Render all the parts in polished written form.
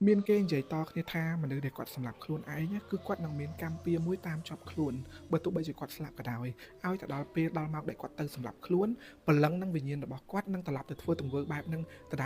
មានគេនិយាយតគ្នាថាមនុស្សដែលគាត់សម្លាប់ខ្លួនឯងគឺគាត់នឹងមានកម្មពៀរមួយតាមជាប់ខ្លួនបើទោះបីជាគាត់ស្លាប់ក៏ដោយឲ្យទៅដល់ពេលដល់មកដែលគាត់ទៅសម្លាប់ខ្លួនព្រលឹងនិងវិញ្ញាណរបស់គាត់នឹងត្រឡប់ទៅធ្វើទង្វើបែបហ្នឹងដ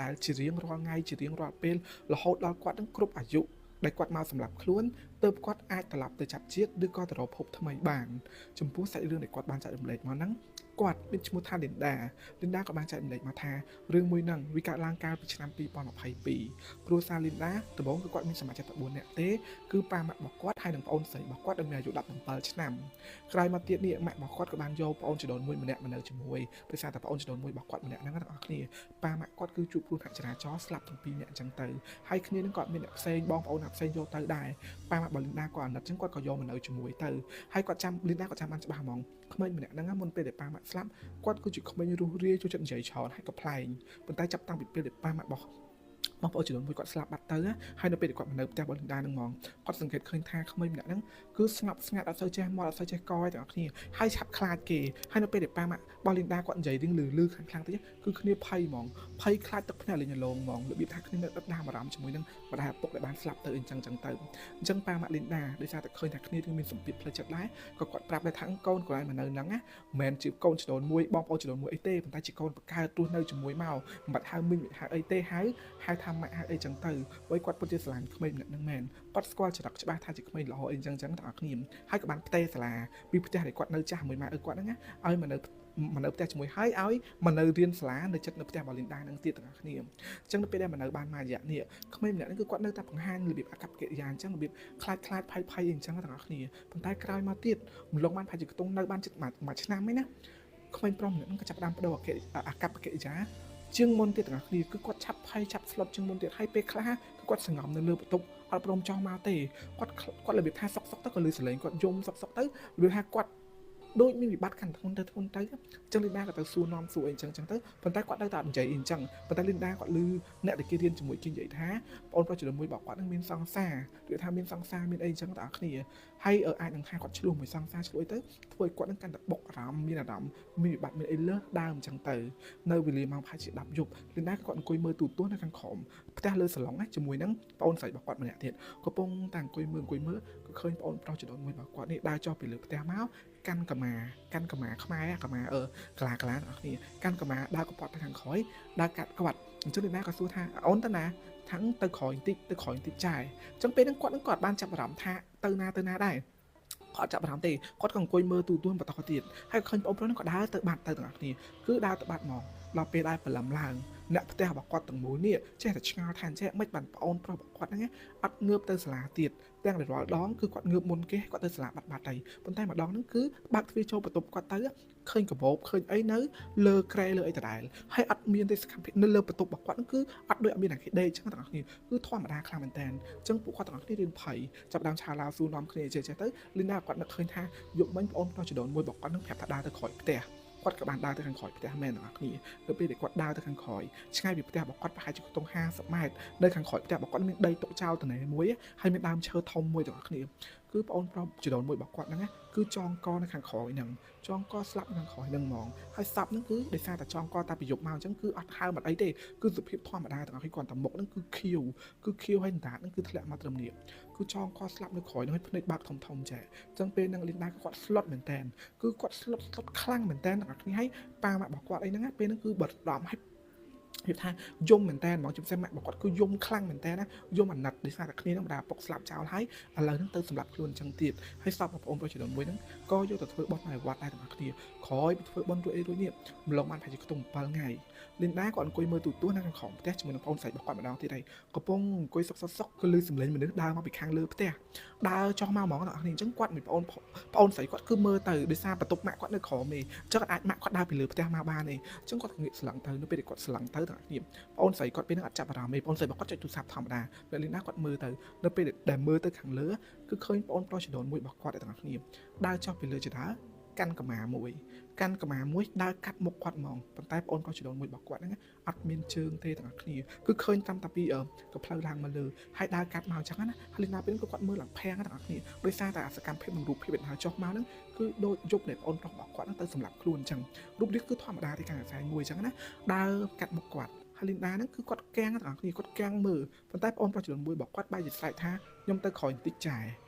ដែលជារៀងរាល់ថ្ងៃជារៀងរាល់ពេលរហូតដល់គាត់នឹងគ្រប់អាយុដែលគាត់មកសម្លាប់ខ្លួនទើបគាត់អាចត្រឡប់ទៅចាប់ជាតិឬក៏ទៅរកភពថ្មីបានចំពោះសាច់រឿងដែលគាត់បានចែករំលែកមកហ្នឹងគាត់មានឈ្មោះថាលីនដាក៏បានចែករំលែកមកថារឿងមួយហ្នឹងវាកើតឡើងកាលពីឆ្នាំ2022គ្រួសារលីនដាដំបូងគឺគាត់មានសមាជិកតែ4នាក់ទេគឺប៉ាម៉ាក់របស់គាត់ហើយនិងប្អូនស្រីរបស់គាត់ដែលមានអាយុ17ឆ្នាំក្រោយមកទៀតនេះម៉ាក់របស់គាត់ក៏បានយកប្អូនជីដូនមួយម្នាក់មកនៅជាមួយដោយសារតែប្អូនជីដូនមួយរបស់គាត់ម្នាក់ហ្នឹងទាំងអស់គ្នាប៉ាម៉ាក់គាត់គឺជួបគ្រោះថ្នាក់ចរាចរណ៍ស្លាប់ទាំងពីរនាក់អញ្ចឹងទៅហើយគ្នានឹងគាត់មានអ្នកផ្សេងបងប្អូនអ្នកផ្សេងយកទៅដែរប៉ាម៉ាក់របស់លីនដាគាត់អាណិតអញ្ចឹងគាត់ក៏យកមកនៅជាមួយទៅហើយគាត់ចាំលីនដាគាត់ចាំបានច្បាស់ហ្មងក្មេងម្នាក់ហ្នឹងមុនពេលដែលប៉ាម៉ាក់ស្លាប់គាត់គឺជាក្មេងរស់រាយចូលចិត្តនិយាយច្រើនហើយក៏ប្លែងប៉ុន្តែចាប់តាំងពីពេលដែលប៉ាម៉ាក់របស់បងប្អូនចំនួនមួយគាត់ស្លាប់បាត់ទៅហើយនៅពេលដែលគាត់មកនៅផ្ទះរបស់លីនដានឹងហ្មងគាត់សង្កេតឃើញថាក្មេងម្នាក់ហ្នឹងគឺស្ងប់ស្ងាត់អត់សូវចេះមកអត់សូវចេះកយទាំងអស់គ្នាហើយឆាប់ខ្លាចគេហើយនៅពេលដែលប៉ាម៉ាក់របស់លីនដាគាត់និយាយរឿងលឺខ្លាំងតិចគឺគ្នាភ័យហ្មងភ័យខ្លាចទឹកភ្នែកលេងឡងហ្មងរបៀបថាគ្នានៅដិតដាមអារម្មណ៍ជាមួយនឹងម្ដាយឪពុកដែលបានស្លាប់ទៅអញ្ចឹងទៅអញ្ចឹងប៉ាម៉ាក់លីនដាដោយសារតែឃើញថាគ្នាមានសម្ពាធផ្លូវចិត្តដែរក៏គាត់ប្រាប់ដែរថាកូនគាត់មកនៅហ្នឹងណាមិនមែនជាកូនចំនួនមួយបងប្អូនចំនួនមួយអីទេប៉ុន្តែជាកូនបកើតទោះនៅជាមួយមកមិនបាច់ហៅមីងហៅអីទេហៅថាម៉ាក់ហៅអីចឹងទៅបើគាត់ពិតជាស្រឡាញ់ក្មេងម្នាក់ហ្នឹងមែនគាត់ស្គាល់ចរិតច្បាស់ថាជាក្មេងល្អអីចឹងទាំងអស់គ្នាហើយក៏បានផ្ទេរសាលាពីផ្ទះដែលគាត់នៅចាស់មួយម៉ែឪគាត់ហ្នឹងណាឲ្យមកនៅផ្ទះជាមួយហើយឲ្យមកនៅរៀនសាលានៅចិត្តនៅផ្ទះរបស់លីនដានឹងទៀតទាំងអស់គ្នាអញ្ចឹងនៅពេលដែលមកនៅបានមួយរយៈនេះក្មេងម្នាក់ហ្នឹងគឺគាត់នៅតែបង្ហាញរបៀបអាកប្បកិរិយាអញ្ចឹងរបៀបខ្លាចភ័យអញ្ចឹងទាំងអស់គ្នាប៉ុន្តែក្រោយមកទៀតម្លងបានប្រហែលជាខ្ទង់នៅបានជិតមួយឆ្នាំឯណាក្មេងប្រុសម្នាក់ហ្នឹងក៏ចាប់ផ្ដើមបដូរអាកប្បកិរិយាជាងមុនទៀតទាំងអស់គ្នាគឺគាត់ឆាប់ភ័យឆាប់ស្លុតជាងមុនទៀតហើយពេលខ្លះគឺគាត់សង្ងំនៅលើបន្ទប់អត់ព្រមចោះមកទេគាត់របៀបថាសុកទៅក៏លឺសលេងគាត់យំសុកទៅរបៀបថាគាត់ដូចមានវិបត្តិកាន់ធ្ងន់ទៅអញ្ចឹងលីនដាក៏ទៅសួរនាំសួរអីអញ្ចឹងទៅប៉ុន្តែគាត់នៅតែអត់និយាយអីអញ្ចឹងប៉ុន្តែលីនដាគាត់ឮអ្នកដែលគេរៀនជាមួយគេនិយាយថាបងប្រុសចំនួនមួយរបស់គាត់នឹងមានសង្សារឬថាមានសង្សារមានអីអញ្ចឹងទាំងអស់គ្នាហើយអាចនឹងថាគាត់ឆ្លោះមួយសង្សារឆ្លោះអីទៅធ្វើឲ្យគាត់នឹងកាន់តែបុកអារម្មណ៍មានអារម្មណ៍មានវិបត្តិមានអីលើសដើមអញ្ចឹងទៅនៅវេលាម៉ោងប្រហែលជា10យប់លីនដាគាត់អង្គុយមើលទូរទស្សន៍នៅខាងក្រោមផ្ទះលើសាឡុងណាជាមួយនឹងប្អូនស្រីរបស់គាត់ម្នាក់ទៀតកំពុងតែអង្គុយមើលក៏ឃើញប្អូនប្រុសចំនួនមួយរបស់គាត់នេះដើរចុះពីលើផ្ទះមកកាន់កម្មាខ្មែរកម្មាកាឡាទាំងអស់គ្នាកាន់កម្មាដើរកពត់ទៅខាងក្រោយដើរកាត់គាត់អញ្ចឹងលីណាក៏សួរថាអូនទៅណាថាំងទៅក្រោយបន្តិចចាយអញ្ចឹងពេលហ្នឹងគាត់បានចាប់អារម្មណ៍ថាទៅណាដែរគាត់ចាប់អារម្មណ៍ទេគាត់ក៏អង្គុយមើលទូទួលបន្តទៀតហើយឃើញបងប្រុសហ្នឹងក៏ដើរទៅបាត់ទៅទាំងអស់គ្នាគឺដើរទៅបាត់មកដល់ពេលដែលព្រលឹមឡើងអ្នកផ្ទះរបស់គាត់ទាំងមូលនេះចេះតែឆ្ងល់ថាអញ្ចឹងមិនបានប្អូនប្រុសរបស់គាត់ហ្នឹងអត់ងើបទៅសាលាទៀតទាំងរាល់ដងគឺគាត់ងើបមុនគេគាត់ទៅសាលាបាត់ហើយប៉ុន្តែម្ដងហ្នឹងគឺបើកទ្វារចូលបន្ទប់គាត់ទៅឃើញកាបូបឃើញអីនៅលើក្រែលើអីដដែលហើយអត់មានទេសកម្មភាពនៅលើបន្ទប់របស់គាត់ហ្នឹងគឺអត់ដូចអត់មានអ្នកគេដេកអញ្ចឹងទាំងអស់គ្នាគឺធម្មតាខ្លាំងមែនតើអញ្ចឹងពួកគាត់ទាំងអស់គ្នារៀនភ័យចាប់ដើមឆាឡាវស៊ូនាំគ្នាចេះទៅលីណាគាត់នឹកឃើញថាយកមិញប្អូនប្រុសចំនួនមួយរបស់គាត់នឹងប្រាប់ថាដើរទៅក្រោយផ្ទះគាត់ក៏បានដើរទៅខាងក្រោយផ្ទះមែនទាំងអស់គ្នានៅពេលដែលគាត់ដើរទៅខាងក្រោយឆ្ងាយពីផ្ទះរបស់គាត់ប្រហែលជាខ្ទង់50ម៉ែត្រនៅខាងក្រោយផ្ទះរបស់គាត់មានដីទុកចោលត្នេមួយហើយមានដើមឈើធំមួយទាំងអស់គ្នាគឺប្អូនប្រុសចំនួនមួយរបស់គាត់ហ្នឹងគឺចងកនៅខាងក្រោយហ្នឹងចងកស្លាប់នៅខាងក្រោយហ្នឹងហ្មងហើយសពហ្នឹងគឺដោយសារតែចងកតែពីយប់មកអញ្ចឹងគឺអត់ហើមអត់អីទេគឺសុភាពធម្មតាទាំងអស់គ្នាគាត់តែមុខហ្នឹងគឺខៀវហើយតាហ្នឹងគឺធ្លាក់មកត្រឹមនេះគឺចងកស្លាប់នៅក្រោយហ្នឹងភ្នែកបើកធំចាអញ្ចឹងពេលហ្នឹងលីនដាគាត់ស្លុតមែនតើគឺគាត់ស្លុតខ្លាំងមែនតើទាំងអស់គ្នាហើយប៉ាម៉ាក់របស់គាត់អីហ្នឹងពេលហ្នឹងគឺបាត់ដំហើយនិយាយថាយំមែនតើហ្មងជំសិនម៉ាក់របស់គាត់គឺយំខ្លាំងមែនតើណាយំអាណិតដោយសារតែគ្នានឹងម្ដាយពុកស្លាប់ចោលហើយឥឡូវហ្នឹងទៅសម្រាប់ខ្លួនអញ្ចឹងទៀតហើយសពបងប្អូនប្រុសចំនួនមួយហ្នឹងក៏យកទៅធ្វើបន់នៅវត្តដែរទាំងអស់គ្នាក្រោយពីធ្វើបន់រួចនេះម្លងបានប្រហែលជាខ្ទង់7ថ្ងៃលីនដាគាត់អង្គុយមើលទូទស្សន៍នៅខាងក្រោមផ្ទះជាមួយនឹងប្អូនស្រីរបស់គាត់ម្ដងទៀតហើយកំពុងអង្គុយសុកគឺឮសំឡេងមនុស្សដើរមកពីខាងលើផ្ទះដើរចុះមកហ្មងទាំងអស់គ្នាអញ្ចឹងគាត់មានប្អូនស្រីគាត់គឺមើលទៅដោយសារបន្ទប់ម៉ាក់គាត់នៅក្រោមទេអញ្ចឹងអាចម៉ាក់គាត់ដើរពីលើផ្ទះមកបានទេអញ្ចឹងគាត់ងាកស្លឹងទៅនៅពេលគាត់ស្លឹងទៅទាំងអស់គ្នាប្អូនស្រីគាត់ពេលហ្នឹងអត់ចាប់អារម្មណ៍ទេប្អូនស្រីរបស់គាត់ចុចទូរស័ព្ទធម្មតាពេលលីណាគាត់មើលទៅនៅពេលដែលមើលទៅខាងលើគឺឃើញប្អូនប្រុសចំនួនមួយរបស់គាត់ទាំងអស់គ្នាដើរចុះពីលើចតាកាន់កម្មាមួយដើរកាត់មុខគាត់ហ្មងប៉ុន្តែប្អូនប្រុសចំនួនមួយរបស់គាត់ហ្នឹងអត់មានជើងទេទាំងអស់គ្នាគឺឃើញតាមតាពីកផ្លូវឡើងមកលើហើយដើរកាត់មកអញ្ចឹងណាហើយលីណាពេលហ្នឹងគាត់មើលឡើងផាំងទាំងអស់គ្នាដោយសារតែសកម្មភាពនិងរូបភាពដែលដើរចុះមកហ្នឹងគឺដូចយប់ដែលប្អូនប្រុសរបស់គាត់ហ្នឹងទៅសម្លាប់ខ្លួនអញ្ចឹងរូបនេះគឺធម្មតាទេការអាស្រ័យមួយអញ្ចឹងណាដើរកាត់មុខគាត់ ហើយលីនដាហ្នឹងគឺគាត់កាំងទាំងអស់គ្នាគាត់កាំងមើលប៉ុន្តែបងប្អូនប្រុសចំនួនមួយរបស់គាត់បែរជាស្រែកថាខ្ញុំទៅក្រោយបន្តិចចា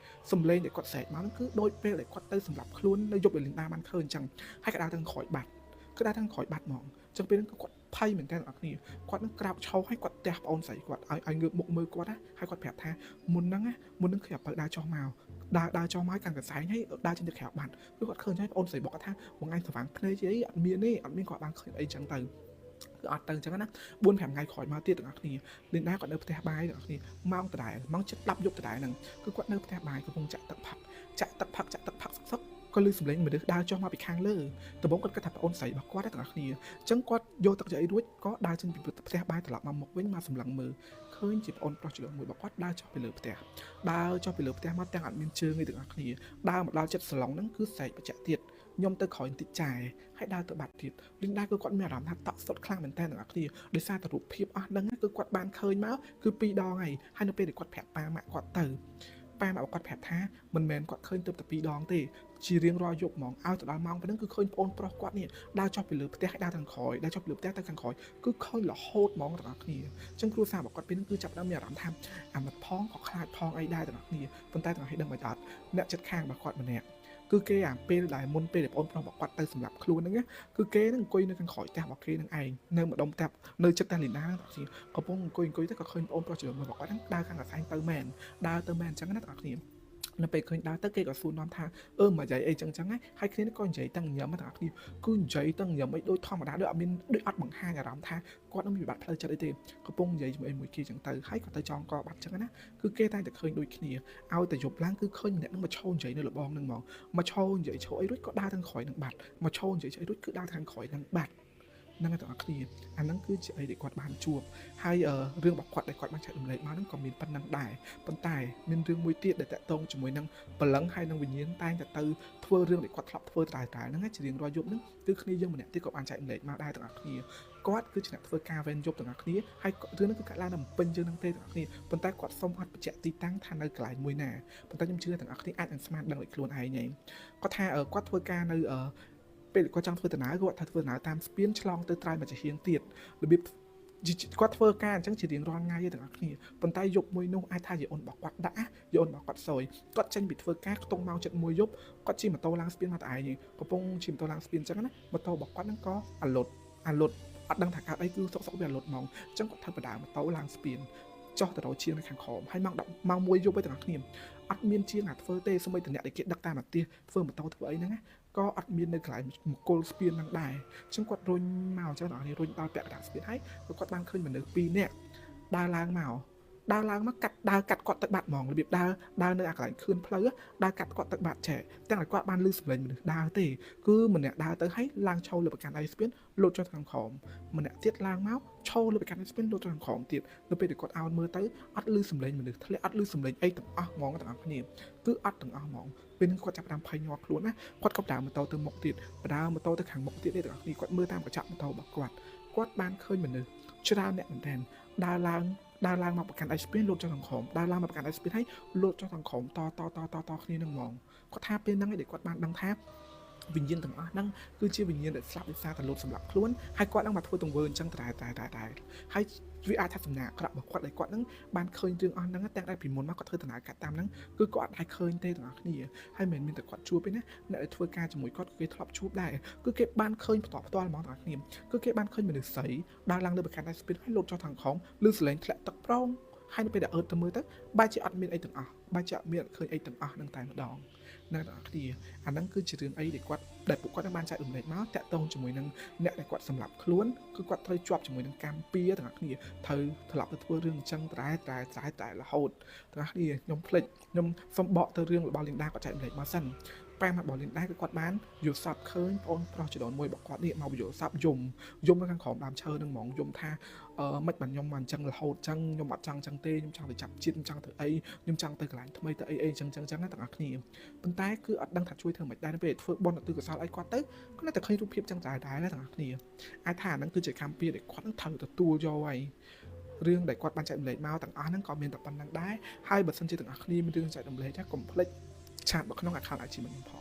សំឡេងដែលគាត់ស្រែកមកហ្នឹងគឺដូចពេលដែលគាត់ទៅសម្រាប់ខ្លួននៅយប់ដែលលីនដាបានឃើញអញ្ចឹងហើយក៏ដើរទៅក្រោយបាត់គឺដើរទៅក្រោយបាត់ហ្មងអញ្ចឹងពេលហ្នឹងគឺគាត់ភ័យមែនតើទាំងអស់គ្នាគាត់នឹងក្រោកឈរហើយគាត់ទះបងអូនស្រីគាត់ឲ្យងើបមុខមើលគាត់ណាហើយគាត់ប្រាប់ថាមុនហ្នឹងគឺអាបើដើរចុះមកដើរចុះមកកាន់កន្សែងហើយដើរចេញទៅក្រៅបាត់គឺគាត់ឃើញហើយបងអូនស្រីบอกគាត់ថាមួយថ្ងៃស្វាងភ្នែកជាអីអត់មានទេអត់មានគាត់បានឃើញអីចឹងទៅគឺអត់ទៅអញ្ចឹងណា4 5ថ្ងៃក្រោយមកទៀតទាំងអស់គ្នាលីនដាគាត់នៅផ្ទះបាយទាំងអស់គ្នាម៉ោងដដែលម៉ោង7:10យប់ដដែលហ្នឹងគឺគាត់នៅផ្ទះបាយកំពុងចាក់ទឹកផឹកសឹកក៏ឮសំឡេងមនុស្សដើរចុះមកពីខាងលើដំបូងគាត់គិតថាប្អូនស្រីរបស់គាត់ទាំងអស់គ្នាអញ្ចឹងគាត់យកទឹកចាអីរួចក៏ដើរចេញពីផ្ទះបាយត្រឡប់មកមុខវិញមកសម្លឹងមើលឃើញជាប្អូនប្រុសច្បងមួយរបស់គាត់ដើរចុះពីលើផ្ទះមកទាំងអត់មានជើងទេទាំងអស់គ្នាដើរមកដល់ចិត្តសាឡុងហ្នឹងគឺស្រែកបច្ចៈទៀតខ្ញុំទៅក្រោយបន្តិចចាយហើយដើរទៅបាត់ទៀតលីនដាគឺគាត់មានអារម្មណ៍ថាតក់ស្លុតខ្លាំងមែនតើទាំងអស់គ្នាដោយសារតែរូបភាពអស់ហ្នឹងគឺគាត់បានឃើញមកគឺ2 ដងហើយនៅពេលដែលគាត់ប្រាប់ប៉ាម៉ាក់គាត់ទៅប៉ាម៉ាក់គាត់ប្រាប់ថាមិនមែនគាត់ឃើញទៅតែ2 ដងទេជារៀងរាល់យប់ហ្មងឲ្យទៅដល់ម៉ោងប៉ុណ្ណឹងគឺឃើញប្អូនប្រុសគាត់នេះដើរចុះពីលើផ្ទះហើយដើរទៅខាងក្រោយដើរចុះពីលើផ្ទះទៅខាងក្រោយគឺឃើញរហូតហ្មងទាំងអស់គ្នាអញ្ចឹងគ្រួសាររបស់គាត់ពេលហ្នឹងគឺចាប់ផ្ដើមមានអារម្មណ៍ថាអាម៉ាត់ផងក៏ខ្លាចផងអីដែរទាំងអស់គ្នាប៉ុន្តែទាំងអស់គ្នាដឹងមិនអត់អ្នកចិត្តខាងរបស់គាត់ម្នាក់គឺគេអាពេលដែលមុនពេលដែលបងប្រុសរបស់គាត់ទៅសម្រាប់ខ្លួនហ្នឹងគឺគេនឹងអង្គុយនៅខាងក្រោយផ្ទះរបស់គេនឹងឯងនៅម្ដុំផ្ទះនៅចិត្តតាលីណាហ្នឹងទាំងអស់គ្នាកំពុងអង្គុយទៅក៏ឃើញបងប្រុសជាមួយរបស់គាត់ហ្នឹងដើរខាងកន្សែងទៅមែនអញ្ចឹងណាទាំងអស់គ្នានៅពេលឃើញដើរទៅគេក៏សួរនាំថាមកនិយាយអីចឹងហើយគ្នាក៏និយាយទាំងញ៉ាំទាំងអស់គ្នាគឺនិយាយទាំងញ៉ាំអីដូចធម្មតាដូចអត់មានដូចអត់បង្ហាញអារម្មណ៍ថាគាត់នឹងមានវិបត្តិផ្លូវចិត្តអីទេកំពុងនិយាយជាមួយមួយគេចឹងទៅហើយក៏ទៅចងកបាត់ចឹងណាគឺគេតែឃើញដូចគ្នាឲ្យតែយប់ឡើងគឺឃើញម្នាក់នឹងមកឈោនិយាយនៅលបងនឹងហ្មងមកឈោនិយាយឈោអីរួចក៏ដើរទាំងក្រោយនឹងបាត់មកឈោនិយាយអីរួចគឺដើរខាងក្រោយនឹងបាត់ហ្នឹងទាំងអស់គ្នាអាហ្នឹងគឺជាអីដែលគាត់បានជួបហើយរឿងរបស់គាត់ដែលគាត់បានចែករំលែកមកហ្នឹងក៏មានប៉ុណ្្នឹងដែរប៉ុន្តែមានរឿងមួយទៀតដែលតាក់ទងជាមួយនឹងបលឹងហើយនឹងវិញ្ញាណតែងតែទៅធ្វើរឿងដែលគាត់ធ្លាប់ធ្វើតែហ្នឹងជារៀងរាល់យប់ហ្នឹងគឺគ្នាយើងម្នាក់ទៀតក៏បានចែករំលែកមកដែរទាំងអស់គ្នាគាត់គឺជាអ្នកធ្វើការវេនយប់ទាំងអស់គ្នាហើយរឿងហ្នឹងគឺកាត់ឡើងនៅពេញយើងហ្នឹងទេទាំងអស់គ្នាប៉ុន្តែគាត់សុំអត់បញ្ជាក់ទីតាំងថានៅកន្លែងមួយណាប៉ុន្តែខ្ញុំជឿទាំងអស់គ្នាអាចនឹងស្មានដឹងដោយខ្លួនឯងហើយគាត់ថាគាត់ធ្វើការនៅពេលគាត់ចង់ធ្វើដំណើរគាត់ថាធ្វើដំណើរតាមស្ពានឆ្លងទៅត្រៃមកជាហៀងទៀតរបៀបគាត់ធ្វើការអញ្ចឹងជារៀងរាល់ថ្ងៃទេទាំងអស់គ្នាប៉ុន្តែយប់មួយនោះអាចថាយាយអូនរបស់គាត់ដាក់យាយអូនរបស់គាត់សយគាត់ចេញពីធ្វើការខ្ទង់ម៉ោង7:01យប់គាត់ជិះម៉ូតូឡើងស្ពានមកតែឯងកំពុងជិះម៉ូតូឡើងស្ពានអញ្ចឹងណាម៉ូតូរបស់គាត់ហ្នឹងក៏អាលុតអត់ដឹងថាកើតអីគឺសុកវាអាលុតហ្មងអញ្ចឹងគាត់ធ្វើបដាម៉ូតូឡើងស្ពានចុះទៅរកជាងនៅខាងក្រោមហើយម៉ោង1យប់ឯទាំងអស់គ្នាអត់មានជាងណាធ្វើទេសូម្បីតែអ្នកដែលគេដឹកតាមអាទិសធ្វើម៉ូតូធ្វើអីហ្នឹងណាក៏អត់មាននៅកន្លែងមង្គលស្ពានហ្នឹងដែរអញ្ចឹងគាត់រុញមកអញ្ចឹងអ្នកនេះរុញដល់ពាក់កណ្ដាលស្ពានហើយគាត់បានឃើញមនុស្ស2នាក់ដើរឡើងមកកាត់គាត់ទៅបាត់ហ្មងរបៀបដើរនៅអាកន្លែងខឿនផ្លូវដើរកាត់គាត់ទៅបាត់ចែទាំងតែគាត់បានលឺសំឡេងមនុស្សដើរទេគឺម្នាក់ដើរទៅហើយឡើងឈរលើប្រកាន់ដៃស្ពានលោតចុះខាងក្រោមម្នាក់ទៀតឡើងមកឈរលើប្រកាន់ដៃស្ពានលោតចុះខាងក្រោមទៀតនៅពេលដែលគាត់អោនមើលទៅអត់លឺសំឡេងមនុស្សធ្លាក់អត់លឺសំឡេងអីទាំងអស់ហ្មងទាំងអស់គ្នាគឺអត់ទាំងអស់ហ្មងពេលនេះគាត់ចាប់ផ្ដើមភ័យញាប់ខ្លួនណាគាត់ក៏ដើរម៉ូតូទៅមុខទៀតដើរម៉ូតូទៅខាងមុខទៀតទាំងអស់គ្នាគាត់មើលតាមកញ្ចក់ម៉ូតូរបស់គាត់បានឃើញមនុស្សច្រើនអ្នកមែនតើដើរឡើងមកប្រកាន់ដៃស្ពានលោតចុះខាងក្រោមដើរឡើងមកប្រកាន់ដៃស្ពានហើយលោតចុះខាងក្រោមតគ្នានឹងហ្មងគាត់ថាពេលហ្នឹងឯងគាត់បានដឹងថាវិញ្ញាណទាំងអស់ហ្នឹងគឺជាវិញ្ញាណដែលស្លាប់ដោយសារតែលោតសម្លាប់ខ្លួនហើយគាត់នឹងមកធ្វើទង្វើអញ្ចឹងតែហើយវាអាចថាសំណាងអាក្រក់របស់គាត់ដែលគាត់នឹងបានឃើញរឿងអស់ហ្នឹងទាំងតែពីមុនមកគាត់ធ្វើដំណើរកាត់តាមហ្នឹងគឺគាត់អាចឃើញទេទាំងអស់គ្នាហើយមិនមែនតែគាត់ជួបទេណាអ្នកដែលធ្វើការជាមួយគាត់គេធ្លាប់ជួបដែរគឺគេបានឃើញផ្ទាល់ហ្មងទាំងអស់គ្នាគឺគេបានឃើញមនុស្សស្រីដើរឡើងលើប្រកាន់ដៃស្ពានហើយលោតចុះខាងក្រោមឬសលេងធ្លាក់ទឹកប្រងហើយនៅពេលដែលអឺតទៅមើលទៅបែរជាអត់មានអីទាំងអស់បែរជាអត់មានឃើញអីទាំងអស់នឹងតែម្ដងនៅទាំងអស់គ្នាអាហ្នឹងគឺជារឿងអីដែលពួកគាត់បានចែករំលែកមកតាក់ទងជាមួយនឹងអ្នកដែលគាត់សម្លាប់ខ្លួនគឺគាត់ត្រូវជាប់ជាមួយនឹងកម្មពៀទាំងអស់គ្នាត្រូវត្រឡប់ទៅធ្វើរឿងអញ្ចឹងតែរហូតទាំងអស់គ្នាខ្ញុំភ្លេចខ្ញុំសុំបកទៅរឿងរបស់លីនដាគាត់ចែករំលែកមកសិនប៉ែមករបស់លីនដាគឺគាត់បានយល់សប្តិឃើញបងប្រុសចដូនមួយរបស់គាត់នេះមកយល់សប្តិយំនៅខាងក្រោមដើមឈើនឹងហ្មងយំថាមិនបានខ្ញុំមកអញ្ចឹងរហូតអញ្ចឹងខ្ញុំអត់ចង់អញ្ចឹងទេខ្ញុំចង់ទៅចាប់ជាតិខ្ញុំចង់ទៅអីខ្ញុំចង់ទៅកន្លែងថ្មីទៅអីអញ្ចឹងណាទាំងអស់គ្នាប៉ុន្តែគឺអត់ដឹងថាជួយធ្វើមិនដែរពេលធ្វើបន់ទៅកសលអីគាត់ទៅគាត់តែឃើញរូបភាពអញ្ចឹងដែរណាទាំងអស់គ្នាអាចថាហ្នឹងគឺជាកម្មពៀដែលគាត់នឹងត្រូវទទួលយកហើយរឿងដែលគាត់បានចែករំលែកមកទាំងអស់ហ្នឹងក៏មានតែប៉ុណ្្នឹងដែរហើយបើសិនជាទាំងអស់គ្នាមានរឿងចែករំលែកកុំភ្លេចឆាតមកក្នុង account IG mìnhផង